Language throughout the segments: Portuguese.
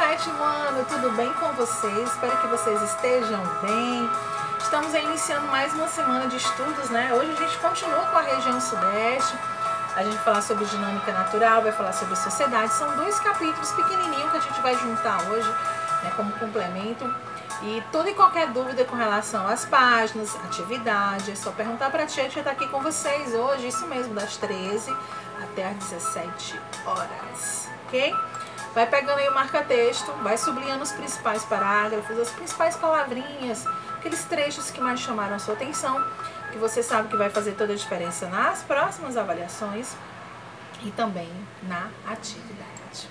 sétimo ano, tudo bem com vocês? Espero que vocês estejam bem. Estamos aí iniciando mais uma semana de estudos, né? Hoje a gente continua com a região sudeste. A gente vai falar sobre dinâmica natural, vai falar sobre sociedade. São 2 capítulos pequenininhos que a gente vai juntar hoje, né, como complemento. E toda e qualquer dúvida com relação às páginas, atividade, é só perguntar para a tia que está aqui com vocês hoje, isso mesmo, das 13 até as 17 horas, ok? Vai pegando aí o marca-texto, vai sublinhando os principais parágrafos, as principais palavrinhas, aqueles trechos que mais chamaram a sua atenção, que você sabe que vai fazer toda a diferença nas próximas avaliações e também na atividade.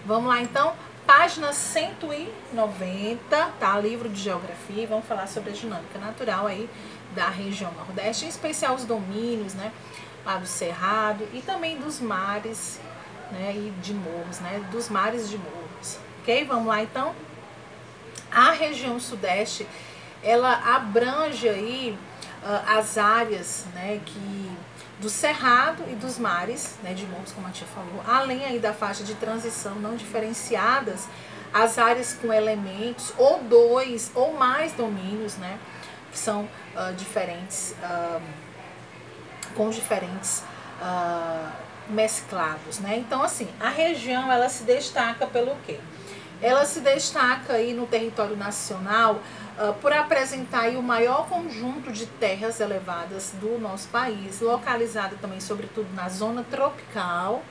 Vamos lá então, página 190, tá? Livro de Geografia, vamos falar sobre a dinâmica natural aí da região Nordeste, em especial os domínios, né? Lá do Cerrado e também dos mares, né, e de morros, né, dos mares de morros, ok? Vamos lá então. A região sudeste, ela abrange aí as áreas, né, do cerrado e dos mares, né, de morros, como a tia falou, além aí da faixa de transição não diferenciadas, as áreas com elementos ou 2 ou mais domínios, né, que são diferentes, com diferentes mesclados, né? Então, assim, a região, ela se destaca pelo quê? Ela se destaca aí no território nacional por apresentar aí o maior conjunto de terras elevadas do nosso país, localizada também, sobretudo, na zona tropical.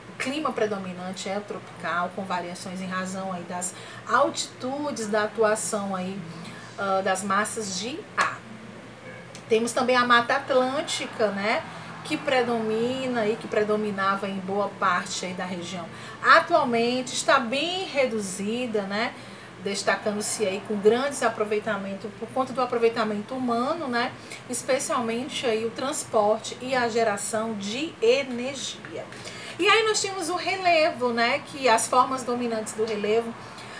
O clima predominante é o tropical, com variações em razão aí das altitudes da atuação aí das massas de ar. Temos também a Mata Atlântica, né, que predomina e que predominava em boa parte aí da região. Atualmente está bem reduzida, né, destacando-se aí com grandes aproveitamentos por conta do aproveitamento humano, né, especialmente aí o transporte e a geração de energia. E aí nós temos o relevo, né, que as formas dominantes do relevo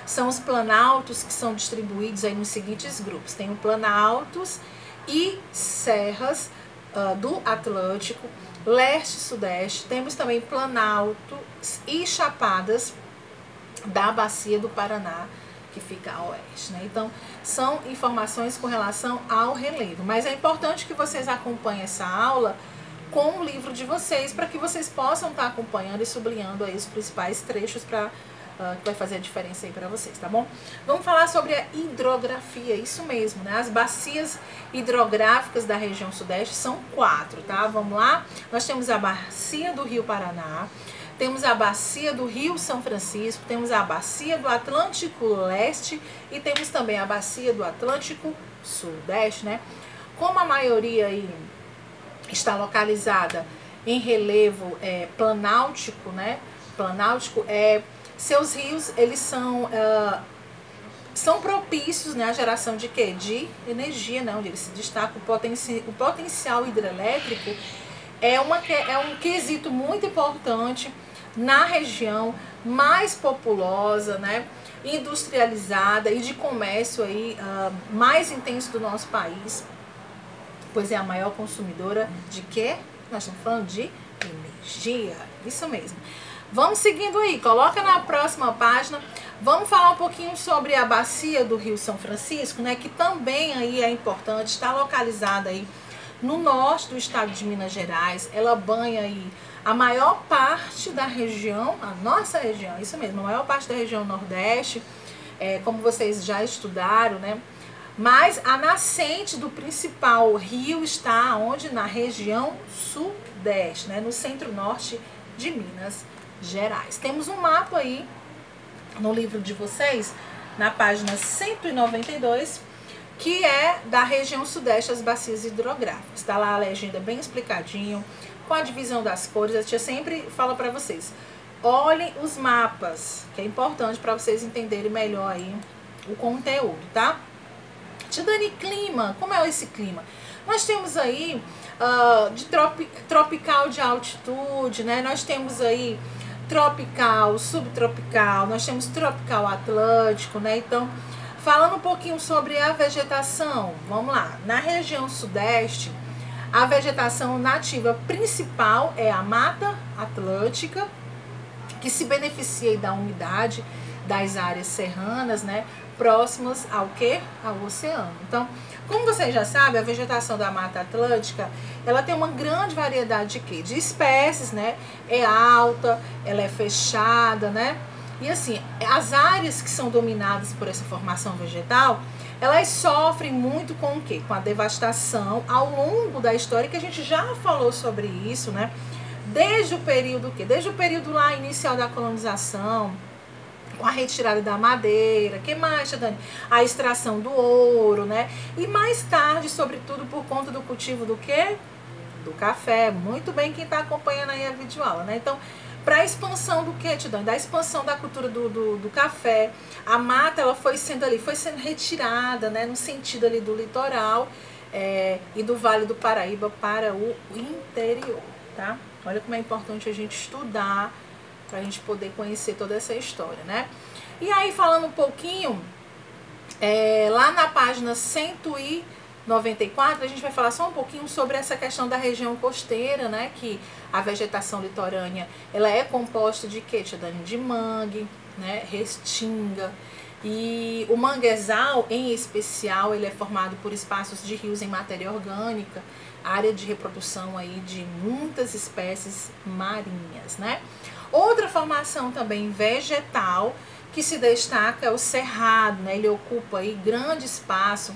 são os planaltos, que são distribuídos aí nos seguintes grupos. Tem o planaltos e serras do Atlântico, leste e sudeste. Temos também planaltos e chapadas da bacia do Paraná, que fica a oeste, né? Então, são informações com relação ao relevo. Mas é importante que vocês acompanhem essa aula com o livro de vocês, para que vocês possam estar acompanhando e sublinhando aí os principais trechos para que vai fazer a diferença aí para vocês, tá bom? Vamos falar sobre a hidrografia, isso mesmo, né? As bacias hidrográficas da região sudeste são 4, tá? Vamos lá? Nós temos a bacia do Rio Paraná, temos a bacia do Rio São Francisco, temos a bacia do Atlântico Leste e temos também a bacia do Atlântico Sudeste, né? Como a maioria aí está localizada em relevo planáltico, né? Planáltico seus rios, eles são propícios, né, à geração de quê? De energia, né, onde ele se destaca. O potencial hidrelétrico é um quesito muito importante na região mais populosa, né, industrializada e de comércio aí, mais intenso do nosso país, pois é a maior consumidora de quê? Nós estamos falando de energia, isso mesmo. Vamos seguindo aí, coloca na próxima página. Vamos falar um pouquinho sobre a bacia do Rio São Francisco, né, que também aí é importante, está localizada aí no norte do estado de Minas Gerais. Ela banha aí a maior parte da região, a nossa região, isso mesmo, a maior parte da região Nordeste, como vocês já estudaram, né? Mas a nascente do principal rio está onde? Na região Sudeste, né, no centro-norte de Minas Gerais. Temos um mapa aí no livro de vocês, na página 192, que é da região sudeste, as bacias hidrográficas. Está lá a legenda bem explicadinho, com a divisão das cores. A tia sempre fala para vocês, olhem os mapas, que é importante para vocês entenderem melhor aí o conteúdo, tá? Tia Dani, clima, como é esse clima? Nós temos aí de tropical de altitude, né? Nós temos aí tropical, subtropical, nós temos tropical atlântico, né? Então, falando um pouquinho sobre a vegetação, vamos lá. Na região sudeste, a vegetação nativa principal é a Mata Atlântica, que se beneficia da umidade das áreas serranas, né, próximas ao quê? Ao oceano. Então, como vocês já sabem, a vegetação da Mata Atlântica, ela tem uma grande variedade de quê? De espécies, né? É alta, ela é fechada, né? E assim, as áreas que são dominadas por essa formação vegetal, elas sofrem muito com o quê? Com a devastação ao longo da história, que a gente já falou sobre isso, né? Desde o período quê? Desde o período lá inicial da colonização, com a retirada da madeira, que mais, Dani? A extração do ouro, né? E mais tarde, sobretudo por conta do cultivo do quê? Do café. Muito bem quem está acompanhando aí a videoaula, né? Então, para a expansão do quê, Dani? Da expansão da cultura do café, a mata, ela foi sendo retirada, né? No sentido ali do litoral e do Vale do Paraíba para o interior, tá? Olha como é importante a gente estudar para a gente poder conhecer toda essa história, né? E aí, falando um pouquinho, lá na página 194, a gente vai falar só um pouquinho sobre essa questão da região costeira, né? Que a vegetação litorânea, ela é composta de quê, Tia Dani? De mangue, né? Restinga. E o manguezal, em especial, ele é formado por espaços de rios em matéria orgânica, área de reprodução aí de muitas espécies marinhas, né? Outra formação também vegetal que se destaca é o cerrado, né? Ele ocupa aí grande espaço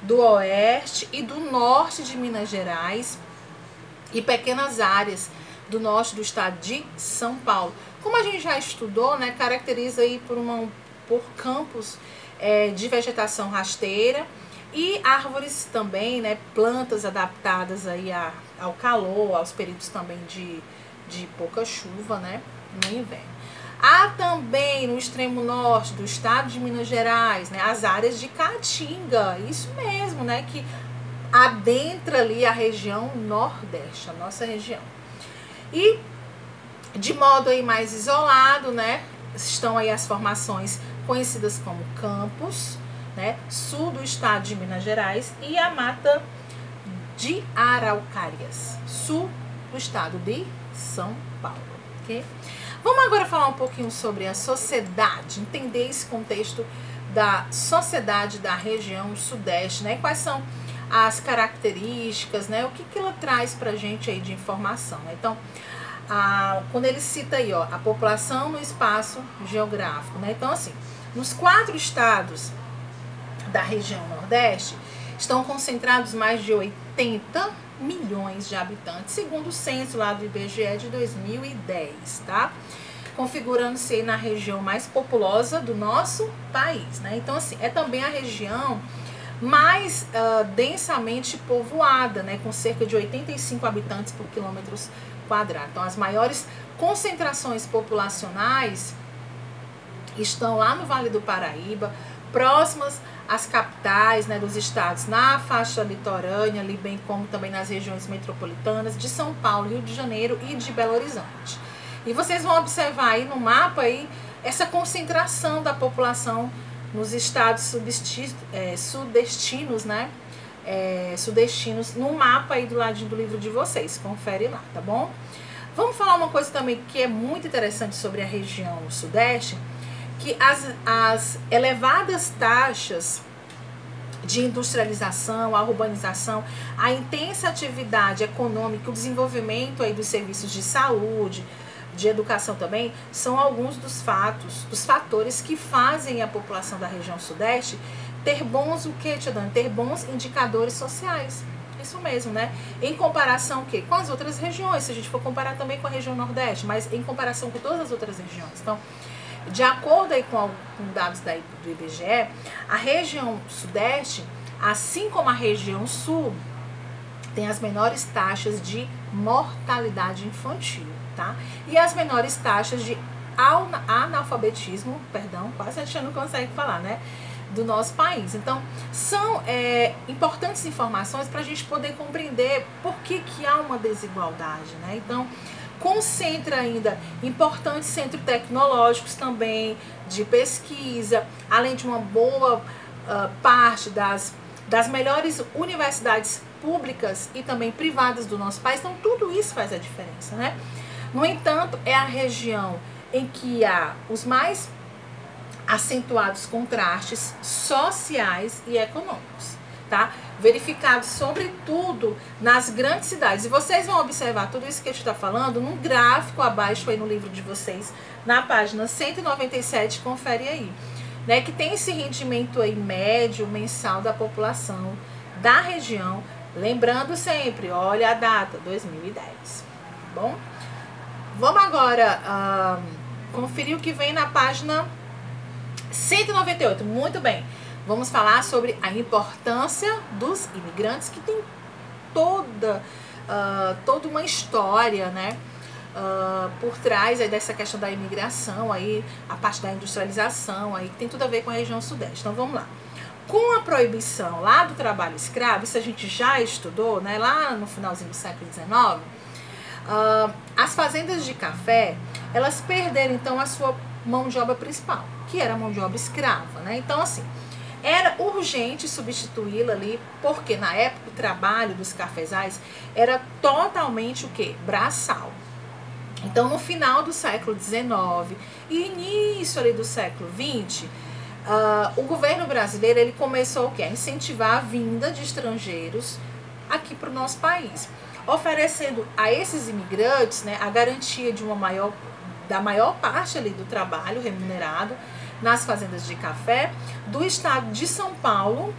do oeste e do norte de Minas Gerais e pequenas áreas do norte do estado de São Paulo. Como a gente já estudou, né? Caracteriza aí por campos de vegetação rasteira e árvores também, né? Plantas adaptadas aí ao calor, aos períodos também de pouca chuva, né, no inverno. Há também no extremo norte do estado de Minas Gerais, né, as áreas de caatinga, isso mesmo, né, que adentra ali a região nordeste, a nossa região. E de modo aí mais isolado, né, estão aí as formações conhecidas como campos, né, sul do estado de Minas Gerais e a mata de Araucárias, sul do estado de São Paulo, ok? Vamos agora falar um pouquinho sobre a sociedade, entender esse contexto da sociedade da região sudeste, né? Quais são as características, né? O que ela traz pra gente aí de informação, né? Então, quando ele cita aí, ó, a população no espaço geográfico, né? Então, assim, nos 4 estados da região nordeste estão concentrados mais de 80 milhões de habitantes, segundo o censo lá do IBGE de 2010, tá? Configurando-se aí na região mais populosa do nosso país, né? Então, assim, é também a região mais densamente povoada, né? Com cerca de 85 habitantes por quilômetros quadrados. Então, as maiores concentrações populacionais estão lá no Vale do Paraíba, próximas às capitais, né, dos estados na faixa litorânea, ali bem como também nas regiões metropolitanas de São Paulo, Rio de Janeiro e de Belo Horizonte. E vocês vão observar aí no mapa aí essa concentração da população nos estados sudestinos, né? Sudestinos, no mapa aí do ladinho do livro de vocês. Confere lá, tá bom? Vamos falar uma coisa também que é muito interessante sobre a região sudeste, que as elevadas taxas de industrialização, a urbanização, a intensa atividade econômica, o desenvolvimento aí dos serviços de saúde, de educação também, são alguns dos fatores que fazem a população da região sudeste ter bons, ter bons indicadores sociais. Isso mesmo, né? Em comparação com as outras regiões, se a gente for comparar também com a região nordeste, mas em comparação com todas as outras regiões. Então, de acordo aí com dados do IBGE, a região sudeste, assim como a região sul, tem as menores taxas de mortalidade infantil, tá? E as menores taxas de analfabetismo, quase a gente não consegue falar, né? Do nosso país. Então, são importantes informações para a gente poder compreender por que há uma desigualdade, né? Então, concentra ainda importantes centros tecnológicos também, de pesquisa, além de uma boa parte das melhores universidades públicas e também privadas do nosso país. Então, tudo isso faz a diferença, né? No entanto, é a região em que há os mais acentuados contrastes sociais e econômicos, tá? Verificados sobretudo nas grandes cidades. E vocês vão observar tudo isso que a gente está falando num gráfico abaixo aí no livro de vocês, na página 197, confere aí, né? Que tem esse rendimento aí médio mensal da população da região, lembrando sempre, olha a data, 2010, tá bom? Vamos agora conferir o que vem na página 198, muito bem. Vamos falar sobre a importância dos imigrantes, que tem toda uma história, né, por trás aí dessa questão da imigração, aí, a parte da industrialização, aí, que tem tudo a ver com a região sudeste. Então vamos lá. Com a proibição lá do trabalho escravo, isso a gente já estudou, né, lá no finalzinho do século XIX, as fazendas de café, elas perderam então a sua mão de obra principal, que era a mão de obra escrava, né? Então assim, era urgente substituí-la ali, porque na época o trabalho dos cafezais era totalmente o quê? Braçal. Então no final do século XIX e início ali do século XX, o governo brasileiro ele começou o quê? A incentivar a vinda de estrangeiros aqui para o nosso país, oferecendo a esses imigrantes, né, a garantia de da maior parte ali do trabalho remunerado nas fazendas de café do estado de São Paulo,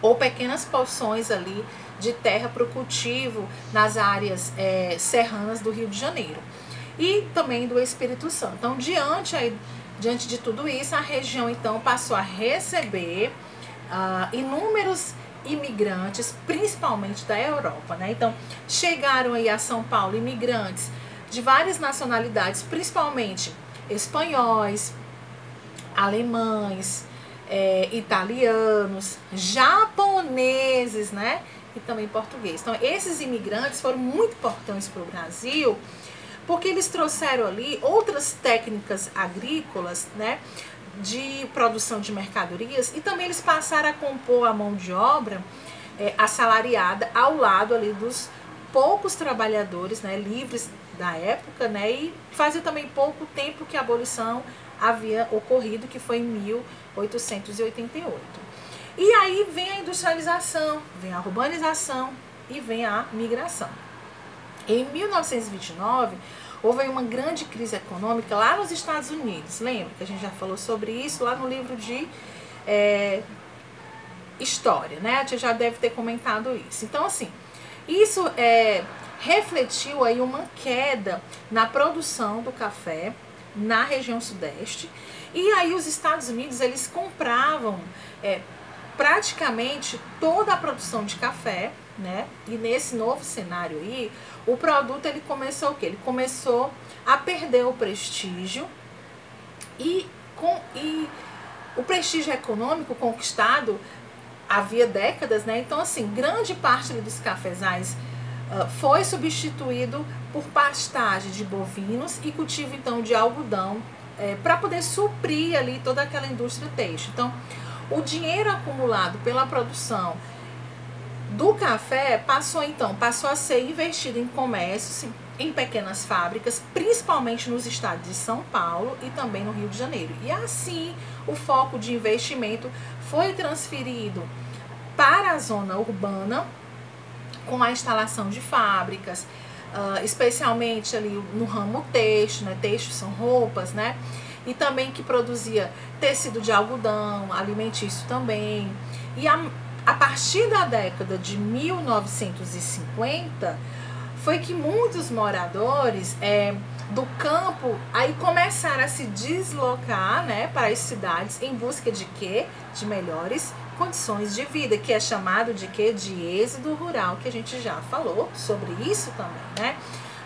ou pequenas porções ali de terra para o cultivo nas áreas serranas do Rio de Janeiro e também do Espírito Santo. Então, diante de tudo isso, a região então passou a receber inúmeros imigrantes, principalmente da Europa, né? Então, chegaram aí a São Paulo imigrantes de várias nacionalidades, principalmente espanhóis, alemães, italianos, japoneses, né? E também português. Então, esses imigrantes foram muito importantes para o Brasil, porque eles trouxeram ali outras técnicas agrícolas, né, de produção de mercadorias, e também eles passaram a compor a mão de obra assalariada ao lado ali dos poucos trabalhadores, né, livres da época, né, e fazia também pouco tempo que a abolição havia ocorrido, que foi em 1888. E aí vem a industrialização, vem a urbanização e vem a migração. Em 1929, houve uma grande crise econômica lá nos Estados Unidos. Lembra que a gente já falou sobre isso lá no livro de História, né? A gente já deve ter comentado isso. Então, assim, isso refletiu aí uma queda na produção do café na região sudeste. E aí os Estados Unidos, eles compravam praticamente toda a produção de café, né? E nesse novo cenário aí, o produto ele começou o quê? Ele começou a perder o prestígio e o prestígio econômico conquistado havia décadas, né? Então assim, grande parte dos cafezais foi substituído por pastagem de bovinos e cultivo então de algodão para poder suprir ali toda aquela indústria têxtil. Então, o dinheiro acumulado pela produção do café passou a ser investido em comércio, em pequenas fábricas, principalmente nos estados de São Paulo e também no Rio de Janeiro. E assim, o foco de investimento foi transferido para a zona urbana, com a instalação de fábricas, especialmente ali no ramo têxtil, né? Têxtil são roupas, né? E também que produzia tecido de algodão, alimentício também. E a partir da década de 1950, foi que muitos moradores do campo aí começaram a se deslocar, né, para as cidades em busca de quê? De melhores condições de vida, que é chamado de quê? De êxodo rural, que a gente já falou sobre isso também, né?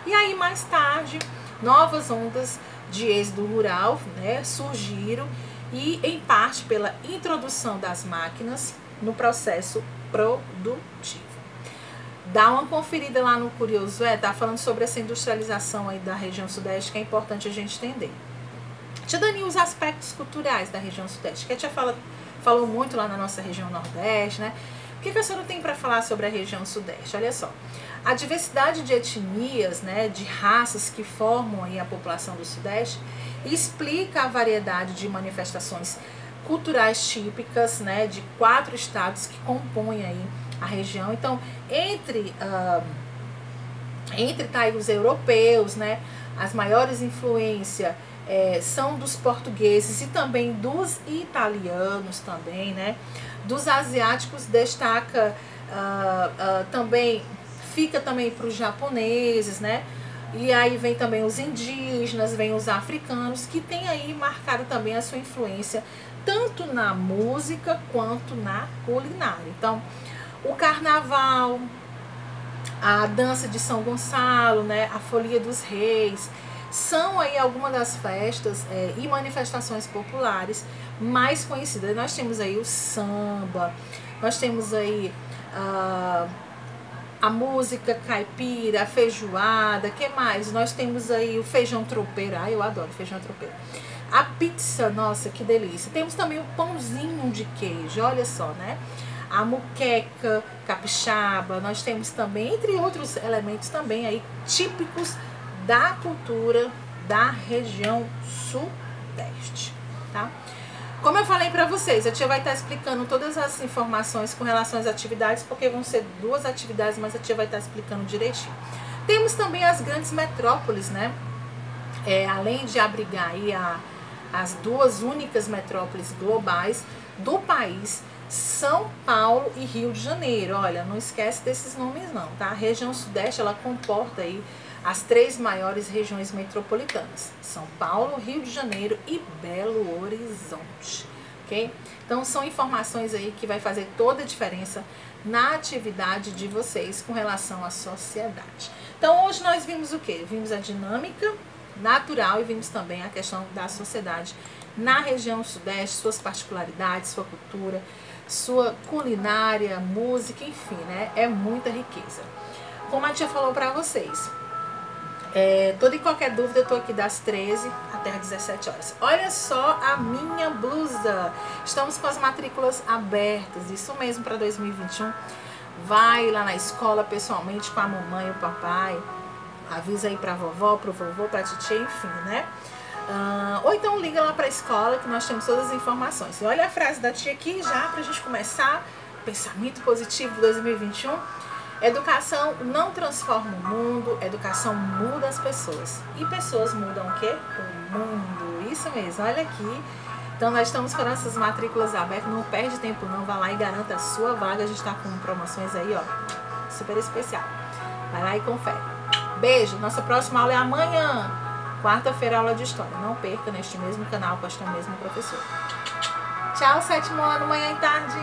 E aí mais tarde, novas ondas de êxodo rural, né, surgiram, e em parte pela introdução das máquinas no processo produtivo. Dá uma conferida lá no Curioso, tá falando sobre essa industrialização aí da região sudeste, que é importante a gente entender. Tia Dani, os aspectos culturais da região sudeste, que a tia falou muito lá na nossa região nordeste, né? O que a senhora tem para falar sobre a região sudeste? Olha só, a diversidade de etnias, né, de raças que formam aí a população do sudeste, explica a variedade de manifestações culturais típicas, né, de 4 estados que compõem aí a região. Então, entre tá aí os europeus, né, as maiores influências são dos portugueses e também dos italianos também, né. Dos asiáticos destaca também, fica também para os japoneses, né. E aí vem também os indígenas, vem os africanos, que tem aí marcado também a sua influência, tanto na música quanto na culinária. Então, o carnaval, a dança de São Gonçalo, né, a Folia dos Reis, são aí algumas das festas e manifestações populares mais conhecidas. Nós temos aí o samba, nós temos aí a música caipira, a feijoada, que mais? Nós temos aí o feijão tropeiro, eu adoro feijão tropeiro. A pizza, nossa, que delícia. Temos também o pãozinho de queijo, olha só, né? A muqueca capixaba, nós temos também, entre outros elementos também aí, típicos da cultura da região sudeste, tá? Como eu falei para vocês, a tia vai estar explicando todas as informações com relação às atividades, porque vão ser 2 atividades, mas a tia vai estar explicando direitinho. Temos também as grandes metrópoles, né? Além de abrigar aí as 2 únicas metrópoles globais do país, São Paulo e Rio de Janeiro. Olha, não esquece desses nomes não, tá? A região sudeste, ela comporta aí as 3 maiores regiões metropolitanas: São Paulo, Rio de Janeiro e Belo Horizonte, ok? Então são informações aí que vai fazer toda a diferença na atividade de vocês com relação à sociedade. Então hoje nós vimos o quê? Vimos a dinâmica natural e vimos também a questão da sociedade na região sudeste, suas particularidades, sua cultura, sua culinária, música, enfim, né? É muita riqueza. Como a tia falou para vocês, toda e qualquer dúvida, eu tô aqui das 13 até as 17 horas. Olha só a minha blusa. Estamos com as matrículas abertas, isso mesmo, para 2021. Vai lá na escola pessoalmente com a mamãe e o papai. Avisa aí pra vovó, pro vovô, pra titia, enfim, né? Ou então liga lá pra escola que nós temos todas as informações. E olha a frase da tia aqui já pra gente começar. Pensamento positivo 2021. Educação não transforma o mundo, educação muda as pessoas. E pessoas mudam o quê? O mundo. Isso mesmo, olha aqui. Então nós estamos com essas matrículas abertas, não perde tempo não, vai lá e garanta a sua vaga. A gente tá com promoções aí, ó, super especial. Vai lá e confere. Beijo, nossa próxima aula é amanhã, quarta-feira, aula de história. Não perca neste mesmo canal com esta mesma professora. Tchau, 7º ano, manhã e tarde.